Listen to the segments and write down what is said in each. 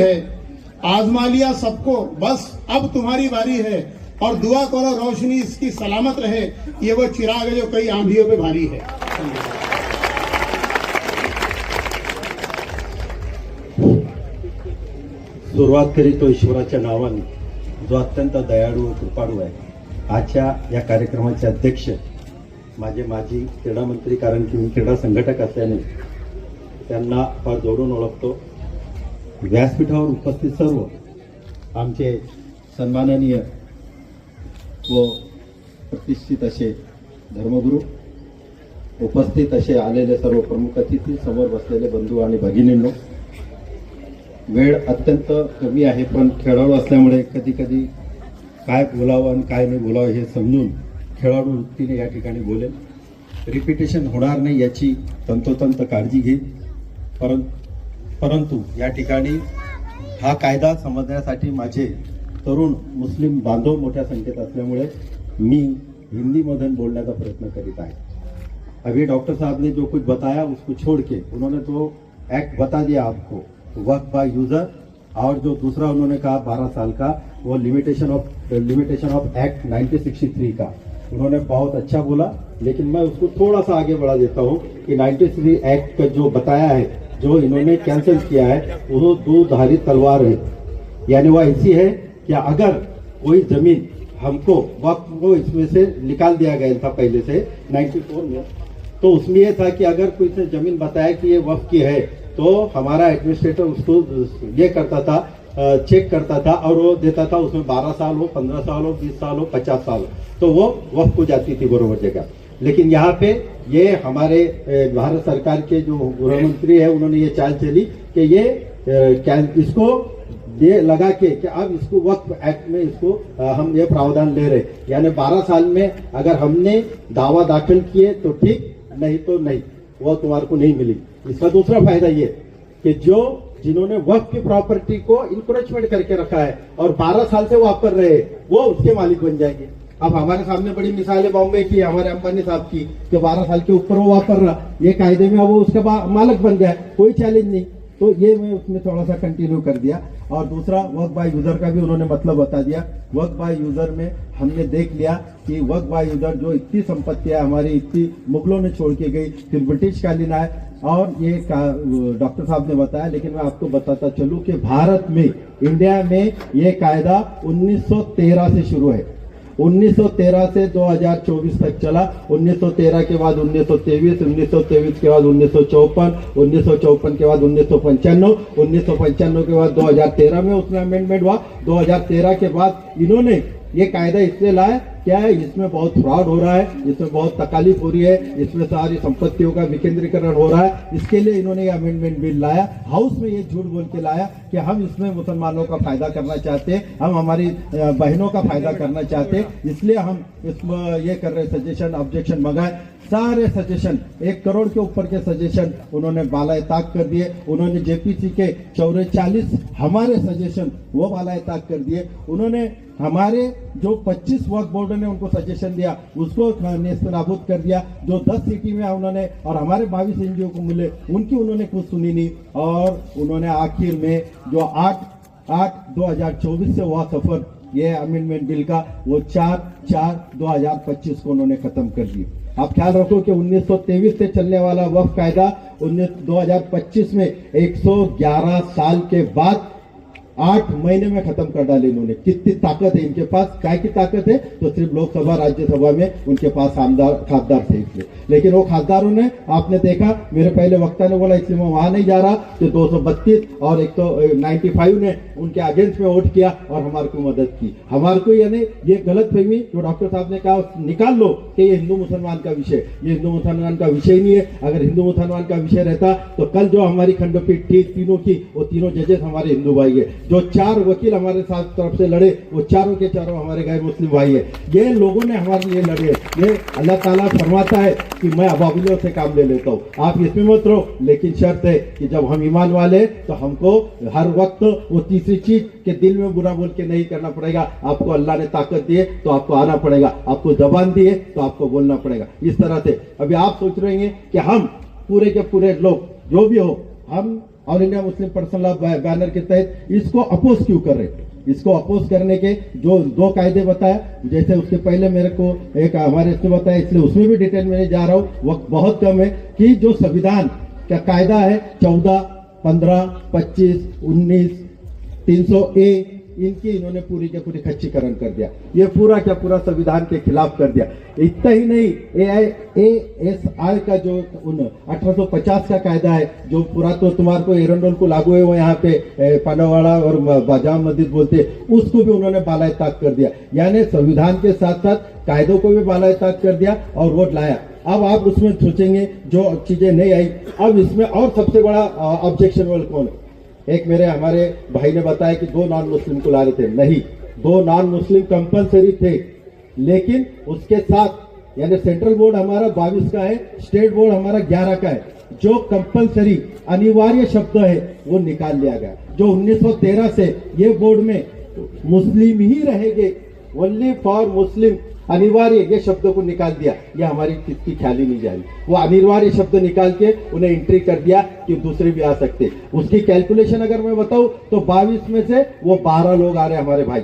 है, आजमा लिया सबको, बस अब तुम्हारी बारी है। और दुआ करो रोशनी इसकी सलामत रहे, ये वो चिराग है जो कई आंधियों पे भारी है। सुरुवात करी तो ईश्वराच्या नावाने, जो अत्यंत दयाळू व कृपाळू आहे। आजच्या या कार्यक्रमाचे अध्यक्ष माझे माजी क्रीडा मंत्री, कारण की मी क्रीडा संघटक असल्याने त्यांना फार जोडून ओळखतो। व्यासपीठावर उपस्थित सर्व आमचे सन्माननीय व प्रतिष्ठित असे धर्मगुरू, उपस्थित असे आलेले सर्व प्रमुख अतिथी, समोर बसलेले बंधू आणि भगिनींनो, वेळ अत्यंत कमी आहे, पण खेळाडू असल्यामुळे कधी कधी काय बोलावं आणि काय नाही बोलावं हे समजून खेळाडू वृत्तीने या ठिकाणी बोलेल। रिपिटेशन होणार नाही याची तंतोतंत काळजी घेईल। परंतु या ठिकाणी हा कायदा समजण्यासाठी माझे तरुण मुस्लिम बांधव मोठ्या संख्येत असल्यामुळे मी हिंदीमधून बोलण्याचा प्रयत्न करीत आहे। अभी डॉक्टर साहब ने जो कुछ बताया उसको छोड़ के उन्होंने तो एक्ट बता दिया आपको, वर्क बाय यूजर, और जो दूसरा उन्होंने कहा 12 साल का, वो लिमिटेशन ऑफ एक्ट 1963 का उन्होंने बहुत अच्छा बोला। लेकिन मैं उसको थोड़ा सा आगे बढ़ा देता हूँ कि 93 एक्ट का जो बताया है, जो इन्होंने कैंसिल किया है, वो दो धारी तलवार है। यानी वह ऐसी है कि अगर कोई जमीन हमको वक्त को इसमें से निकाल दिया गया था पहले से 94 में, तो उसमें यह था कि अगर कोई से जमीन बताया कि ये वक्त की है, तो हमारा एडमिनिस्ट्रेटर उसको ये करता था, चेक करता था, और वो देता था उसमें 12 साल हो, 15 साल हो, 20 साल हो, 50 साल हो, तो वो वक्त को जाती थी बरोबर जगह। लेकिन यहाँ पे ये हमारे भारत सरकार के जो गृह मंत्री है, उन्होंने ये चाल चली कि ये इसको ये लगा के कि अब इसको वक्फ एक्ट में इसको हम ये प्रावधान ले रहे, यानी 12 साल में अगर हमने दावा दाखिल किए तो ठीक, नहीं तो नहीं, वो तुम्हारे को नहीं मिली। इसका दूसरा फायदा ये कि जो जिन्होंने वक्फ की प्रॉपर्टी को इंक्रोचमेंट करके रखा है और 12 साल से वापर रहे, वो उसके मालिक बन जाएंगे। अब हमारे सामने बड़ी मिसाल है बॉम्बे की, हमारे अंबानी साहब की, कि 12 साल के ऊपर वो वापर रहा, ये कायदे में वो उसका मालिक बन गया, कोई चैलेंज नहीं। तो ये मैं उसमें थोड़ा सा कंटिन्यू कर दिया। और दूसरा वर्क बाय यूजर का भी उन्होंने मतलब बता दिया। वर्क बाय यूजर में हमने देख लिया कि वर्क बाय यूजर जो इतनी संपत्ति है हमारी, इतनी मुगलों ने छोड़ के गई, फिर ब्रिटिश कालीन आए, और ये डॉक्टर साहब ने बताया। लेकिन मैं आपको बताता चलूं कि भारत में, इंडिया में ये कायदा 1913 से शुरू है। 1913 से 2024 तक चला। 1913 के बाद 1923, 1923 के बाद 1954, 1954 के बाद 1995, 1995 के बाद 2013 में उसमें अमेंडमेंट हुआ। 2013 के बाद इन्होंने ये कायदा इसलिए लाया, क्या है, इसमें बहुत फ्रॉड हो रहा है, इसमें बहुत तकालीफ हो रही है, इसमें सारी संपत्तियों का विकेंद्रीकरण हो रहा है, इसके लिए इन्होंने ये अमेंडमेंट बिल लाया। हाउस में ये झूठ बोल के लाया कि हम इसमें मुसलमानों का फायदा करना चाहते हैं, हम हमारी बहनों का फायदा करना चाहते हैं, इसलिए हम इसमें ये कर रहे, सजेशन ऑब्जेक्शन मंगाए। सारे सजेशन 1 करोड़ के ऊपर के सजेशन उन्होंने बालाए ताक कर दिए। उन्होंने जेपीसी के 44 हमारे सजेशन वो बालाए ताक कर दिए। उन्होंने हमारे जो 25 वक्फ बोर्ड ने उनको सजेशन दिया उसको नेस्तनाबूद कर दिया। जो 10 सिटी में उन्होंने, और हमारे 22 एनजीओ को मिले, उनकी उन्होंने कुछ सुनी नहीं। और उन्होंने आखिर में जो 8/8/2024 से हुआ सफर ये अमेंडमेंट बिल का, वो 4/4/2025 को उन्होंने खत्म कर दिया। आप ख्याल रखो कि 1923 से चलने वाला वक्फ कायदा 2025 में 111 साल के बाद 8 महीने में खत्म कर डाले इन्होंने। कितनी ताकत है इनके पास, काय की ताकत है, तो सिर्फ लोकसभा राज्यसभा में उनके पास खासदार थे इसलिए। लेकिन वो खासदारों ने, आपने देखा, मेरे पहले वक्ता ने बोला इसलिए मैं वहां नहीं जा रहा, तो 232 और 195 ने उनके अगेंस्ट में वोट किया और हमारे को मदद की। हमारे को यानी ये गलत फहमी जो डॉक्टर साहब ने कहा निकाल लो कि ये हिंदू मुसलमान का विषय, ये हिंदू मुसलमान का विषय नहीं है। अगर हिंदू मुसलमान का विषय रहता तो कल जो हमारी खंडपीठ थी तीनों की, वो तीनों जजेस हमारे हिंदू भाई है। जो 4 वकील हमारे साथ तरफ से लड़े, वो चारों के चारों हमारे गैर मुस्लिम भाई है। ये लोगों ने हमारे लिए लड़े। ये अल्लाह ताला फरमाता है कि मैं अबाबिलों से काम ले लेता हूँ, आप इसमें मत रहो, लेकिन शर्त है कि जब हम ईमान वाले, तो हमको हर वक्त वो तीसरी चीज के दिल में बुरा बोल के नहीं करना पड़ेगा। आपको अल्लाह ने ताकत दी है तो आपको आना पड़ेगा, आपको जबान दी है तो आपको बोलना पड़ेगा। इस तरह से अभी आप सोच रहे हैं कि हम पूरे के पूरे लोग जो भी हो, हम all India Muslim personal law banner के तहत इसको अपोज क्यों कर रहे थे? इसको अपोज करने के जो 2 कायदे बताया, जैसे उसके पहले मेरे को एक हमारे इसमें बताया, इसलिए उसमें भी डिटेल में नहीं जा रहा हूँ, वक्त बहुत कम है, कि जो संविधान का कायदा है 14, 15, 25, 19, 300A, इनकी इन्होंने पूरी के पूरी खच्चीकरण कर दिया। ये पूरा क्या पूरा संविधान के खिलाफ कर दिया। इतना ही नहीं, AISI का जो 1850 का कायदा है, जो पूरा तो तुम्हारे को एरंडोल को लागू है, वो यहाँ पे पानावाड़ा और बाजाम मस्जिद बोलते हैं, उसको भी उन्होंने बालाए ताक कर दिया। यानी संविधान के साथ साथ कायदों को भी बालाए ताक कर दिया और वोट लाया। अब आप उसमें सोचेंगे जो चीजें नहीं आई। अब इसमें और सबसे बड़ा ऑब्जेक्शनेबल कौन है? एक मेरे हमारे भाई ने बताया कि 2 नॉन मुस्लिम को ला रहे थे। नहीं, 2 नॉन मुस्लिम कंपलसरी थे, लेकिन उसके साथ यानी सेंट्रल बोर्ड हमारा 22 का है, स्टेट बोर्ड हमारा 11 का है। जो कंपलसरी अनिवार्य शब्द है वो निकाल लिया गया। जो 1913 से ये बोर्ड में मुस्लिम ही रहेंगे, ओनली फॉर मुस्लिम, अनिवार्य ये शब्द को निकाल दिया। ये हमारी किसकी ख्याल ही नहीं जाएगी। वो अनिवार्य शब्द निकाल के उन्हें एंट्री कर दिया कि दूसरे भी आ सकते। उसकी कैलकुलेशन अगर मैं बताऊं तो 22 में से वो 12 लोग आ रहे हैं हमारे भाई,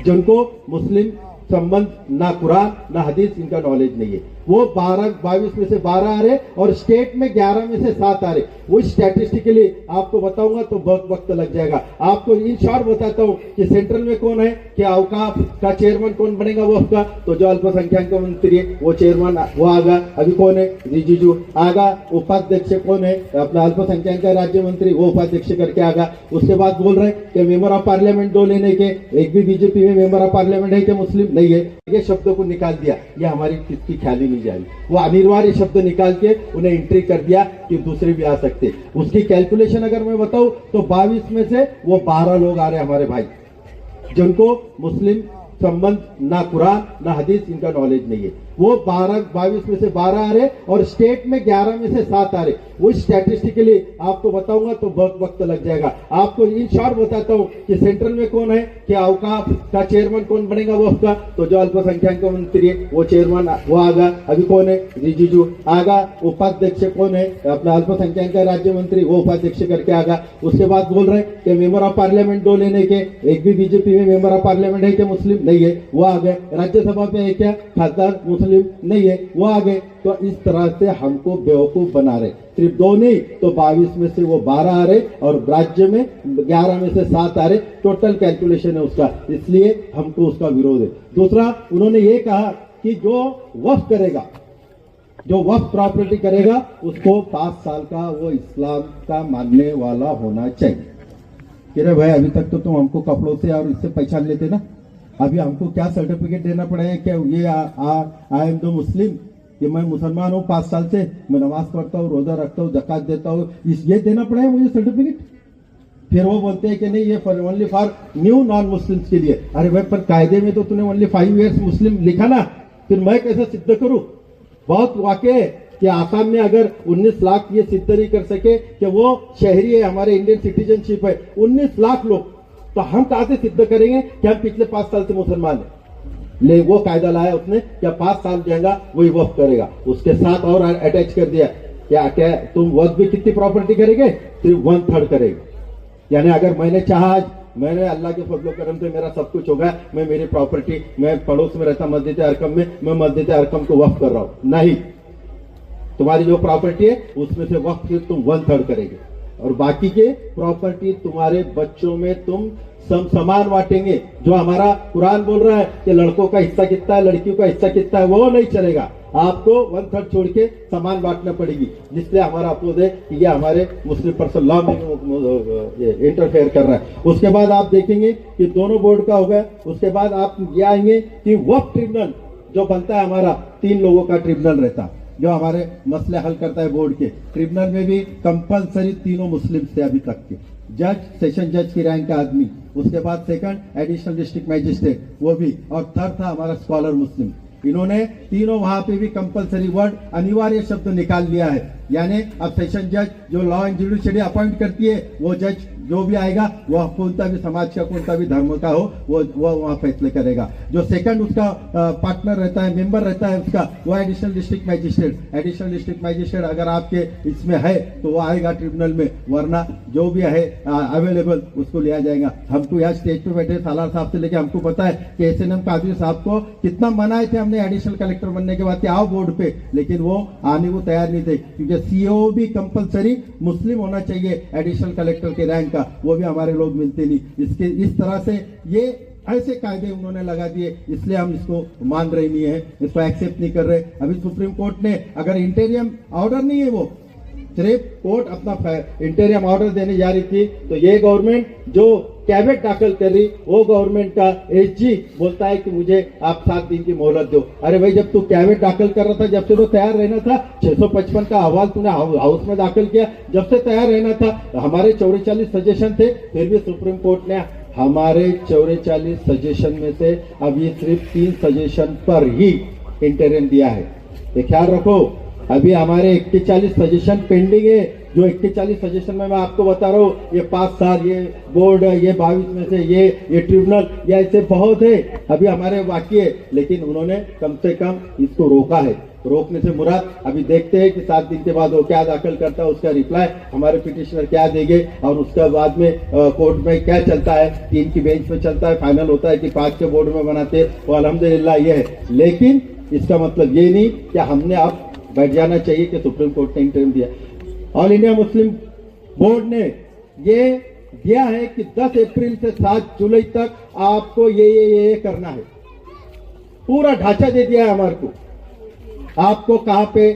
जिनको मुस्लिम संबंध ना कुरान ना हदीस इनका नॉलेज नहीं है। वो 22 में से 12 आ रहे और स्टेट में 11 में से 7 आ रहे। वो स्टैटिस्टिकली आपको बताऊंगा तो बहुत वक्त लग जाएगा। आपको इन शॉर्ट बताता हूं कि सेंट्रल में कौन है, कि औकाफ का चेयरमैन कौन बनेगा वक्फ का, तो जो अल्पसंख्यक मंत्री है वो चेयरमैन वो आगा। अभी कौन है? रिजिजू आगा। उपाध्यक्ष कौन है? अपना अल्पसंख्यक का राज्य मंत्री, वो उपाध्यक्ष करके आगा। उसके बाद बोल रहे कि मेंबर ऑफ पार्लियामेंट 2 लेने के, एक भी बीजेपी में मेंबर ऑफ पार्लियामेंट है कि मुस्लिम नहीं है। ये शब्द को निकाल दिया। ये हमारी किसकी ख्याल ही नहीं जाएगी। वो अनिवार्य शब्द निकाल के उन्हें एंट्री कर दिया कि दूसरे भी आ सकते। उसकी कैलकुलेशन अगर मैं बताऊं तो 22 में से वो 12 लोग आ रहे हैं हमारे भाई, जिनको मुस्लिम संबंध ना कुरान ना हदीस इनका नॉलेज नहीं है। वो 22 में से 12 आ रहे और स्टेट में 11 में से 7 आ रहे। वो स्टैटिस्टिकली आपको बताऊंगा तो बहुत वक्त लग जाएगा। आपको इन शॉर्ट बताता हूं कि सेंट्रल में कौन है, कि औकाफ का चेयरमैन कौन बनेगा वक्फ का, तो जो अल्पसंख्यक मंत्री है वो चेयरमैन वो आगा। अभी कौन है? रिजिजू आगा। उपाध्यक्ष कौन है? अपना अल्पसंख्यक का राज्य मंत्री, वो उपाध्यक्ष करके आगा। उसके बाद बोल रहे कि मेंबर ऑफ पार्लियामेंट 2 लेने के, एक भी बीजेपी में मेंबर ऑफ पार्लियामेंट है कि मुस्लिम नहीं है, वो आ गए। राज्यसभा पे है क्या? खासदार मुस्लिम नहीं है, वो आ गए। तो इस तरह से हमको बेवकूफ बना रहे। सिर्फ 2 नहीं तो 22 में से वो 12 आ रहे और राज्य में 11 में से 7 आ रहे। टोटल कैलकुलेशन है उसका, इसलिए हमको उसका विरोध है। दूसरा, उन्होंने ये कहा कि जो वक्फ करेगा, जो वक्फ प्रॉपर्टी करेगा, उसको 5 साल का वो इस्लाम का मानने वाला होना चाहिए। कि रे भाई, अभी तक तो तुम हमको कपड़ों से और इससे पहचान लेते ना, अभी हमको क्या सर्टिफिकेट देना पड़ेगा? क्या ये आई एम द मुस्लिम, कि मैं मुसलमान हूँ, 5 साल से मैं नमाज पढ़ता हूँ, रोजा रखता हूँ, ज़कात देता हूँ, ये देना पड़ेगा मुझे सर्टिफिकेट? फिर वो बोलते हैं कि नहीं, ये only for new non Muslims के लिए। अरे भाई, पर कायदे में तो तूने ओनली 5 ईयर्स मुस्लिम लिखा ना, फिर मैं कैसे सिद्ध करूं? बहुत वाकई है कि आसाम में अगर 19 लाख ये सिद्ध नहीं कर सके कि वो शहरी है, हमारे इंडियन सिटीजनशिप है, 19 लाख लोग, तो हम कहां से सिद्ध करेंगे कि हम पिछले 5 साल से मुसलमान हैं? ले वो कायदा लाया उसने कि 5 साल जाएगा वही वक्फ करेगा। उसके साथ और अटैच कर दिया, क्या तुम वक्फ भी कितनी प्रॉपर्टी करेंगे? सिर्फ 1/3 करेंगे। यानी अगर मैंने चाहा, मैंने अल्लाह के फजलो करम से मेरा सब कुछ होगा, मैं मेरी प्रॉपर्टी, मैं पड़ोस में रहता मस्जिद अरकम में, मैं मस्जिद अरकम को वक्फ कर रहा हूं, नहीं, तुम्हारी जो प्रॉपर्टी है उसमें से वक्फ सिर्फ तुम 1/3 करेंगे और बाकी के प्रॉपर्टी तुम्हारे बच्चों में तुम समान बांटेंगे। जो हमारा कुरान बोल रहा है कि लड़कों का हिस्सा कितना है, लड़कियों का हिस्सा कितना है, वो नहीं चलेगा। आपको 1/3 छोड़ के समान बांटना पड़ेगी, जिसलिए हमारा अपोज है कि ये हमारे मुस्लिम पर्सनल लॉ में इंटरफेयर कर रहा है। उसके बाद आप देखेंगे कि दोनों बोर्ड का होगा। उसके बाद आप ये आएंगे कि वक्फ ट्रिब्यूनल जो बनता है हमारा, 3 लोगों का ट्रिब्यूनल रहता है जो हमारे मसले हल करता है बोर्ड के। ट्रिब्यूनल में भी कंपलसरी 3 मुस्लिम थे अभी तक के, जज, सेशन जज की रैंक का आदमी, उसके बाद सेकंड एडिशनल डिस्ट्रिक्ट मैजिस्ट्रेट वो भी, और थर्ड था हमारा स्कॉलर मुस्लिम। इन्होंने तीनों वहां पे भी कंपलसरी वर्ड अनिवार्य शब्द निकाल लिया है। यानी अब सेशन जज जो लॉ एंड जुडिशरी अपॉइंट करती है वो जज जो भी आएगा वह कोणता भी समाज का कोणता भी धर्म का हो वो वहाँ फैसले करेगा। जो सेकंड उसका पार्टनर रहता है, मेंबर रहता है उसका, वो additional district magistrate. Additional district magistrate अगर आपके इसमें है तो वो आएगा ट्रिब्यूनल में, वरना जो भी है अवेलेबल उसको लिया जाएगा। हमको यहाँ स्टेज पे बैठे सालार साहब से लेके हमको पता है कि एसएनएम कादरी साहब को कितना मनाए थे हमने एडिशनल कलेक्टर बनने के बाद कि आओ बोर्ड पे, लेकिन वो आने को तैयार नहीं थे, क्योंकि सीओ भी कंपलसरी मुस्लिम होना चाहिए एडिशनल कलेक्टर के रैंक का, वो भी हमारे लोग मिलते नहीं। इस तरह से ये ऐसे कायदे उन्होंने लगा दिए, इसलिए हम इसको मान रहे नहीं है, इसको एक्सेप्ट नहीं कर रहे। अभी सुप्रीम कोर्ट ने अगर इंटीरियम ऑर्डर नहीं है, वो सिर्फ कोर्ट अपना इंटीरियम ऑर्डर देने जा रही थी, तो ये गवर्नमेंट जो कैबिनेट दाखिल कर रही, वो गवर्नमेंट का एसजी बोलता है कि मुझे आप 7 दिन की मोहलत दो। अरे भाई, जब तू कैबिनेट दाखिल कर रहा था, जब से तो तैयार रहना था, 655 का अहवाल तूने हाउस में दाखिल किया, जब से तैयार रहना था। हमारे 44 सजेशन थे, फिर भी सुप्रीम कोर्ट ने हमारे 44 सजेशन में से अभी सिर्फ 3 सजेशन पर ही इंटरिम दिया है। ये ख्याल रखो, अभी हमारे 41 सजेशन पेंडिंग है। जो 41 सजेशन में मैं आपको बता रहा हूँ, ये 5 साल, ये बोर्ड, ये 22 में से ये ट्रिब्यूनल, ये ऐसे बहुत है अभी हमारे बाकी है, लेकिन उन्होंने कम से कम इसको रोका है। रोकने से मुराद अभी देखते हैं कि 7 दिन के बाद वो क्या दाखिल करता है, उसका रिप्लाई हमारे पिटिशनर क्या देंगे, और उसके बाद में कोर्ट में क्या चलता है, 3 की बेंच पे चलता है, फाइनल होता है कि 5 के बोर्ड में बनाते हैं, वो अल्हम्दुलिल्लाह ये है। लेकिन इसका मतलब ये नहीं कि हमने अब बैठ जाना चाहिए कि सुप्रीम कोर्ट ने इंटरिम दिया। ऑल इंडिया मुस्लिम बोर्ड ने ये दिया है कि 10 अप्रैल से 7 जुलाई तक आपको ये करना है, पूरा ढांचा दे दिया है हमारे को। आपको कहां पे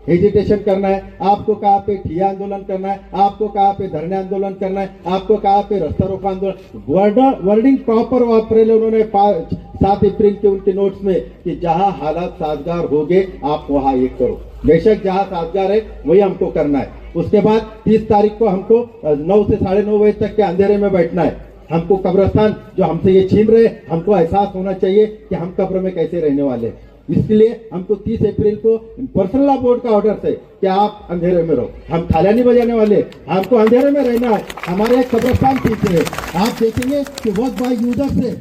हेजिटेशन करना है, आपको कहां पे ठिया आंदोलन करना है, आपको कहां पे धरने आंदोलन करना है, आपको कहां पे रास्ता रोको आंदोलन, वर्डिंग प्रॉपर वापरेले उन्होंने 7 अप्रैल के उनके नोट्स में कि जहां हालात साजगार हो गए आप वहां ये करो। बेशक जहां साजगार है वही हमको करना है। उसके बाद 30 तारीख को हमको 9 से 9:30 बजे तक के अंधेरे में बैठना है। हमको कब्रिस्तान जो हमसे ये छीन रहे, हमको एहसास होना चाहिए कि हम कब्र में कैसे रहने वाले हैं। इसलिए हमको 30 अप्रैल को पर्सनल लॉ बोर्ड का ऑर्डर से कि आप अंधेरे में रहो, हम थालियां नहीं बजाने वाले, हमको अंधेरे में रहना है। हमारे एक कब्रिस्तान पीछे है, आप देखेंगे कि वर्क बाय यूजर से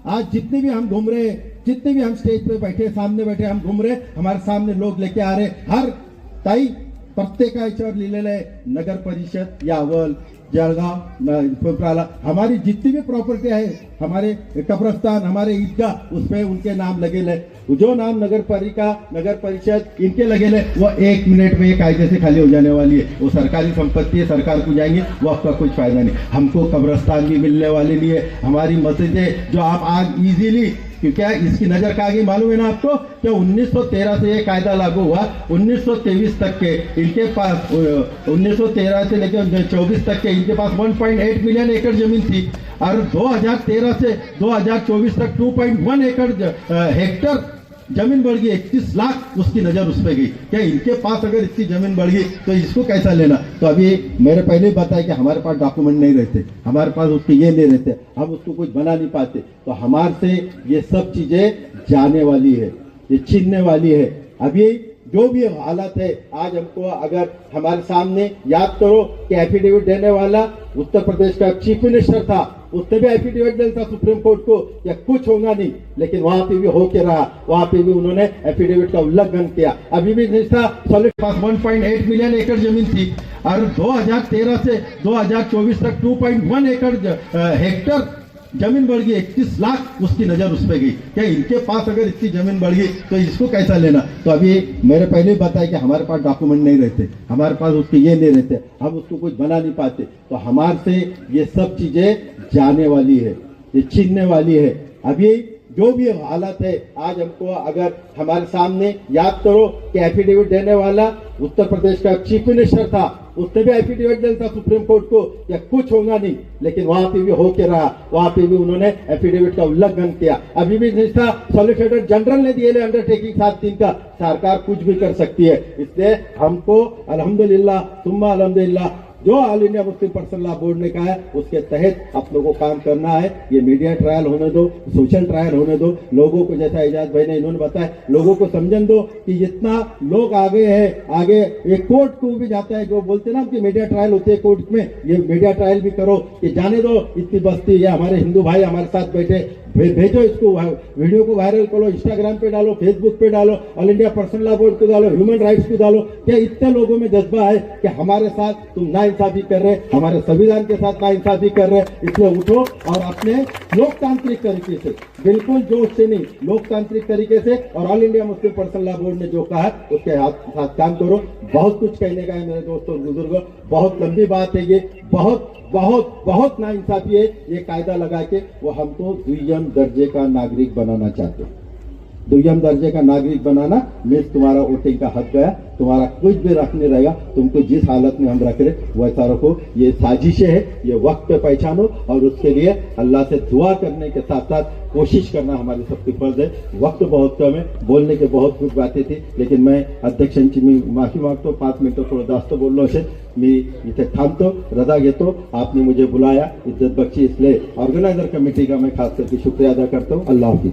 आज जितने भी हम घूम रहे हैं, जितने भी हम स्टेज पे बैठे, सामने बैठे हम घूम रहे, हमारे सामने लोग लेके आ रहे, हर ताई प्रत्येका याच्यावर लिहिलेलं आहे नगर परिषद यावल जळगाव पिंपराला, हमारी जितनी भी प्रॉपर्टी है, हमारे कब्रस्तान, हमारे ईदगाह, उसपे उनके नाम लगेले। जो नाम नगर परिषद इनके लगेले, वो 1 मिनट में ये कायदे से खाली हो जाने वाली है। वो सरकारी संपत्ति है, सरकार को जाएंगे, वो आपका कुछ फायदा नहीं। हमको कब्रस्तान भी मिलने वाले नहीं है। हमारी मस्जिदें जो आप आज इजीली, क्योंकि इसकी नजर कहाँ गई मालूम है ना आपको, कि 1913 से ये कायदा लागू हुआ, 1923 तक के इनके पास, 1913 से लेकर 24 तक के इनके पास 1.8 मिलियन एकड़ जमीन थी, और 2013 से 2024 तक 2.1 एकड़ हेक्टर जमीन बढ़ गई, 31 लाख उसकी नजर उस पर गई। क्या इनके पास अगर इतनी जमीन बढ़ गई तो इसको कैसा लेना। तो अभी मेरे पहले ही बताया कि हमारे पास डॉक्यूमेंट नहीं रहते, हमारे पास उसके ये नहीं रहते, हम उसको कुछ बना नहीं पाते, तो हमारे से ये सब चीजें जाने वाली है, ये छीनने वाली है। अभी जो भी हालत है, आज हमको अगर हमारे सामने याद करो कि एफिडेविट देने वाला उत्तर प्रदेश का चीफ मिनिस्टर था, उसने भी एफिडेविट दिया था सुप्रीम कोर्ट को या कुछ होगा नहीं, लेकिन वहां पे भी होके रहा, वहां पे भी उन्होंने एफिडेविट का उल्लंघन किया। अभी भी नहीं था, सॉलिड पास 1.8 मिलियन एकड़ जमीन थी, और 2013 से 2024 तक 2.1 एकड़ हेक्टर जमीन बढ़ गई, 31 लाख उसकी नजर उस पर गई। क्या इनके पास अगर इतनी जमीन बढ़ गई तो इसको कैसा लेना। तो अभी मेरे पहले ही बताया कि हमारे पास डॉक्यूमेंट नहीं रहते, हमारे पास उसके ये नहीं रहते, हम उसको कुछ बना नहीं पाते, तो हमारे से ये सब चीजें जाने वाली है, ये छीनने वाली है। अभी जो भी हालत है, आज हमको अगर हमारे सामने याद करो कि एफिडेविट देने वाला उत्तर प्रदेश का चीफ मिनिस्टर था, उसने भी एफिडेविट दिया था सुप्रीम कोर्ट को या कुछ होगा नहीं, लेकिन वहां पे भी होके रहा, वहां पे भी उन्होंने एफिडेविट का उल्लंघन किया। अभी भी नहीं था, सॉलिसिटर जनरल ने दिए अंडरटेकिंग 7 दिन का, सरकार कुछ भी कर सकती है। इसलिए हमको अल्हम्दुलिल्लाह सुम्मा अल्हम्दुलिल्लाह जो all India Muslim personal law board ने कहा है उसके तहत आप लोगों को काम करना है। ये मीडिया ट्रायल होने दो, सोशल ट्रायल होने दो, लोगों को जैसा एजाज भाई ने इन्होंने बताया, लोगों को समझन दो कि जितना लोग आगे है, आगे एक कोर्ट को भी जाता है, जो बोलते ना कि मीडिया ट्रायल होती है कोर्ट में, ये मीडिया ट्रायल भी करो कि जाने दो इतनी बस्ती, ये हमारे हिंदू भाई हमारे साथ बैठे, भेजो इसको, वीडियो को वायरल करो, इंस्टाग्राम पे डालो, फेसबुक पे डालो, all India personal law board को डालो, ह्यूमन राइट्स को डालो। क्या इतने लोगों में जज्बा है कि हमारे साथ तुम नाइंसाफी कर रहे, हमारे संविधान के साथ नाइंसाफी कर रहे, इसलिए उठो और अपने लोकतांत्रिक तरीके से, बिल्कुल जोश से नहीं, लोकतांत्रिक तरीके से, और all India Muslim personal law board ने जो कहा उसके साथ काम करो। बहुत कुछ कहने का है मेरे दोस्तों बुजुर्गों, बहुत लंबी बात है ये, बहुत बहुत बहुत नाइंसाफी है ये कायदा लगा के वो हमको दुय्यम दर्जे का नागरिक बनाना चाहते हैं। दुय्यम दर्जे का नागरिक बनाना मीन्स तुम्हारा वोटिंग का हक गया, तुम्हारा कुछ भी रख नहीं रहेगा, तुमको जिस हालत में हम रख रहे वैसा रखो। ये साजिशें है, ये वक्त पे पहचानो और उसके लिए अल्लाह से दुआ करने के साथ साथ कोशिश करना हमारी सबकी फर्ज है। वक्त बहुत कम है, बोलने के बहुत कुछ बातें थी, लेकिन मैं अध्यक्षांची मी माफी मागतो, 5 मिनिटं थोडं जास्त बोललो असेल, मी इथे थांबतो, रजा घेतो। आपने मुझे बुलाया, इज्जत बख्शी, इसलिए ऑर्गेनाइजर कमेटी का मैं खास करके शुक्रिया अदा करता हूँ। अल्लाह हाफिज।